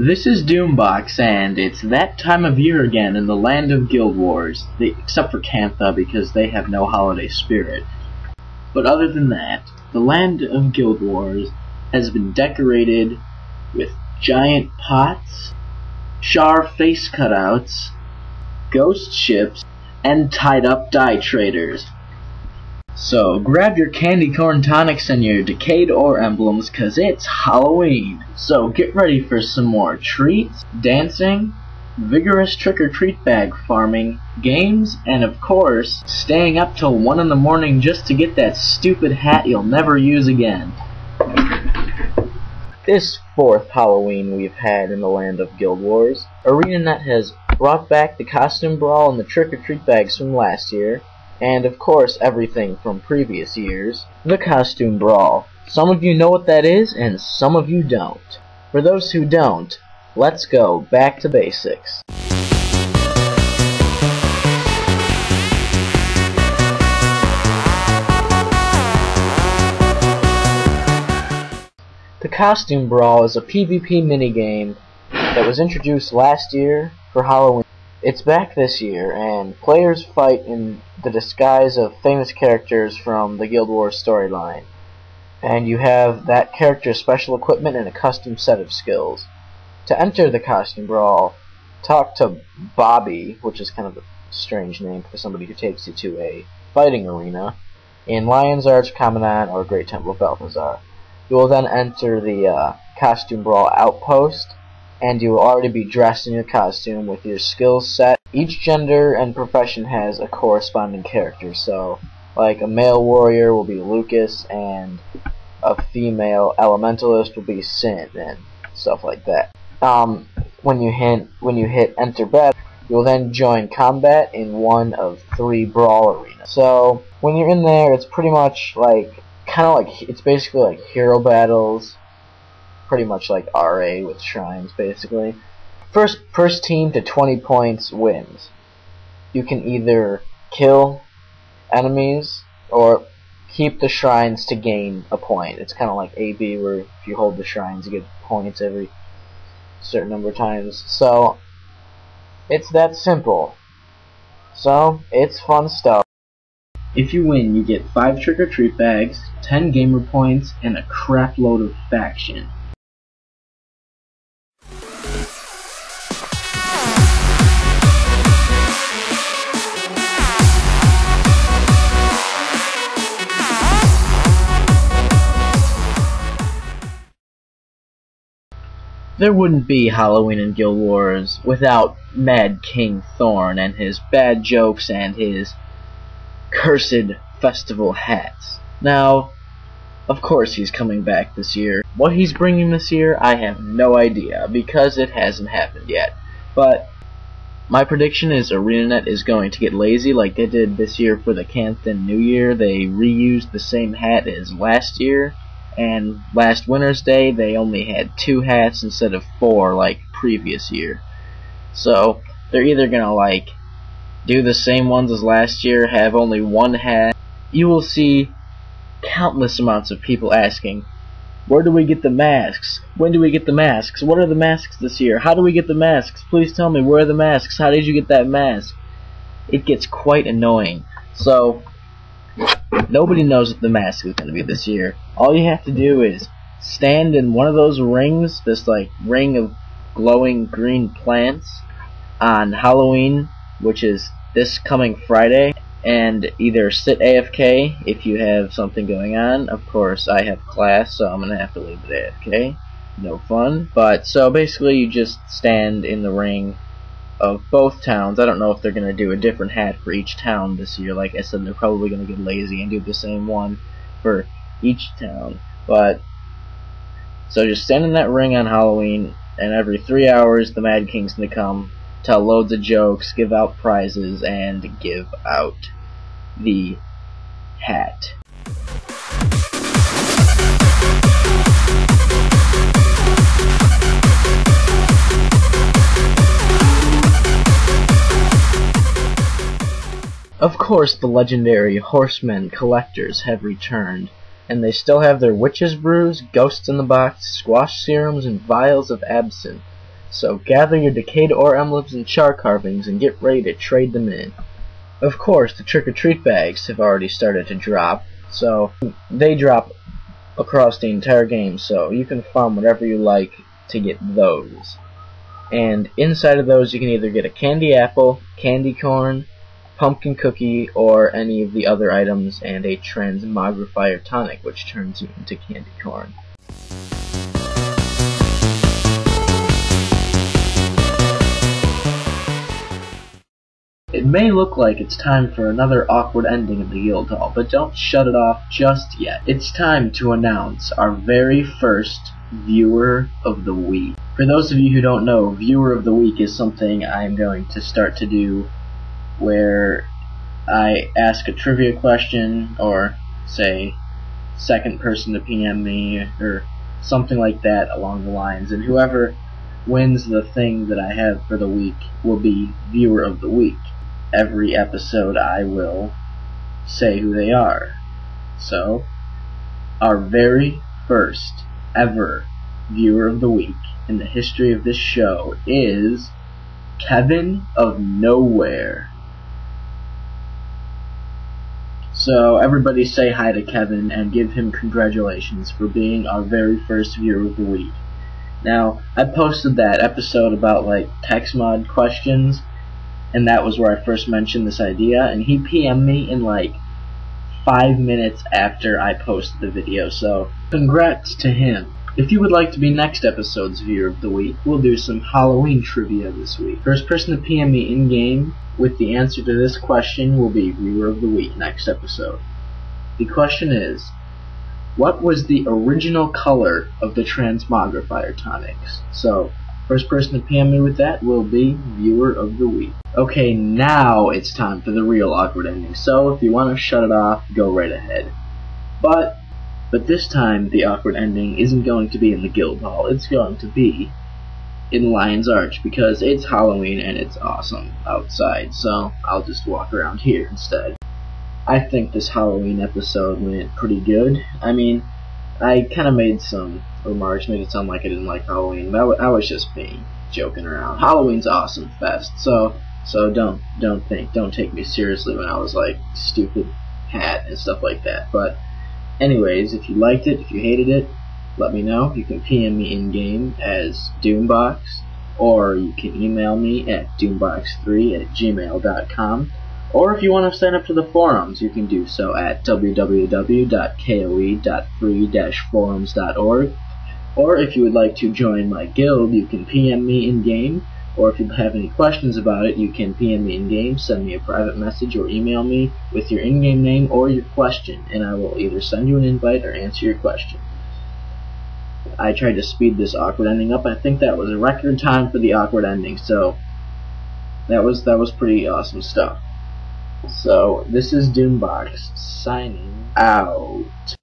This is Doombox, and it's that time of year again in the land of Guild Wars, except for Cantha because they have no holiday spirit. But other than that, the land of Guild Wars has been decorated with giant pots, char face cutouts, ghost ships, and tied-up die traders. So grab your candy corn tonics and your decayed ore emblems, cause it's Halloween. So get ready for some more treats, dancing, vigorous trick-or-treat bag farming, games, and of course, staying up till 1 in the morning just to get that stupid hat you'll never use again. This fourth Halloween we've had in the land of Guild Wars, ArenaNet has brought back the costume brawl and the trick-or-treat bags from last year, and of course everything from previous years. The costume brawl. Some of you know what that is, and some of you don't. For those who don't, let's go back to basics. The costume brawl is a PvP minigame that was introduced last year for Halloween. It's back this year, and players fight in the disguise of famous characters from the Guild Wars storyline. And you have that character's special equipment and a custom set of skills. To enter the costume brawl, talk to Bobby, which is kind of a strange name for somebody who takes you to a fighting arena, in Lion's Arch, Commandant, or Great Temple of Balthazar. You will then enter the costume brawl outpost, and you will already be dressed in your costume with your skills set. Each gender and profession has a corresponding character, so like a male warrior will be Lucas, and a female elementalist will be Sin, and stuff like that. When you hit enter battle, you will then join combat in one of 3 brawl arenas. So when you're in there, it's pretty much like it's basically like hero battles. Pretty much like RA with shrines, basically. First team to 20 points wins. You can either kill enemies or keep the shrines to gain a point. It's kind of like AB, where if you hold the shrines, you get points every certain number of times. So it's that simple. So it's fun stuff. If you win, you get 5 trick-or-treat bags, 10 gamer points, and a crap load of faction. There wouldn't be Halloween in Guild Wars without Mad King Thorn and his bad jokes and his cursed festival hats. Now, of course he's coming back this year. What he's bringing this year, I have no idea, because it hasn't happened yet. But my prediction is ArenaNet is going to get lazy like they did this year for the Canthan New Year. They reused the same hat as last year. And last Winter's Day, they only had 2 hats instead of 4 like previous year. So they're either gonna like do the same ones as last year, have only 1 hat. You will see countless amounts of people asking, where do we get the masks? When do we get the masks? What are the masks this year? How do we get the masks? Please tell me, where are the masks? How did you get that mask? It gets quite annoying. So nobody knows what the mask is going to be this year. All you have to do is stand in one of those rings, this like ring of glowing green plants, on Halloween, which is this coming Friday, and either sit AFK if you have something going on. Of course, I have class, so I'm going to have to leave it AFK. No fun. But so basically you just stand in the ring of both towns. I don't know if they're going to do a different hat for each town this year. Like I said, they're probably going to get lazy and do the same one for each town. But so just stand in that ring on Halloween, and every 3 hours the Mad King's going to come, tell loads of jokes, give out prizes, and give out the hat. Of course, the legendary horsemen collectors have returned, and they still have their witches' brews, ghosts in the box, squash serums, and vials of absinthe. So gather your decayed ore emblems and char carvings and get ready to trade them in. Of course, the trick-or-treat bags have already started to drop, so they drop across the entire game, so you can farm whatever you like to get those. And inside of those you can either get a candy apple, candy corn, pumpkin cookie, or any of the other items, and a transmogrifier tonic, which turns you into candy corn. It may look like it's time for another awkward ending in the guild hall, but don't shut it off just yet. It's time to announce our very first Viewer of the Week. For those of you who don't know, Viewer of the Week is something I'm going to start to do where I ask a trivia question, or say second person to PM me, or something like that along the lines, and whoever wins the thing that I have for the week will be Viewer of the Week. Every episode I will say who they are. So, our very first ever Viewer of the Week in the history of this show is Kevin of Nowhere. So everybody say hi to Kevin and give him congratulations for being our very first Viewer of the Week. Now, I posted that episode about like text mod questions, and that was where I first mentioned this idea, and he PM'd me in like 5 minutes after I posted the video, so congrats to him. If you would like to be next episode's Viewer of the Week, we'll do some Halloween trivia this week. First person to PM me in-game with the answer to this question will be Viewer of the Week next episode. The question is, what was the original color of the transmogrifier tonics? So, first person to PM me with that will be Viewer of the Week. Okay, now it's time for the real awkward ending, so if you want to shut it off, go right ahead. But this time, the awkward ending isn't going to be in the guild hall, it's going to be in Lion's Arch, because it's Halloween and it's awesome outside, so I'll just walk around here instead. I think this Halloween episode went pretty good. I mean, I kind of made some remarks, made it sound like I didn't like Halloween, but I was just being joking around. Halloween's awesome fest, so don't take me seriously when I was like stupid hat and stuff like that. But anyways, if you liked it, if you hated it, let me know. You can PM me in game as Doombox, or you can email me at doombox3@gmail.com. Or if you want to sign up to the forums, you can do so at www.koe.free-forums.org. Or if you would like to join my guild, you can PM me in-game. Or if you have any questions about it, you can PM me in-game, send me a private message, or email me with your in-game name or your question, and I will either send you an invite or answer your question. I tried to speed this awkward ending up. I think that was a record time for the awkward ending, so that was pretty awesome stuff. So, this is Doombox, signing out.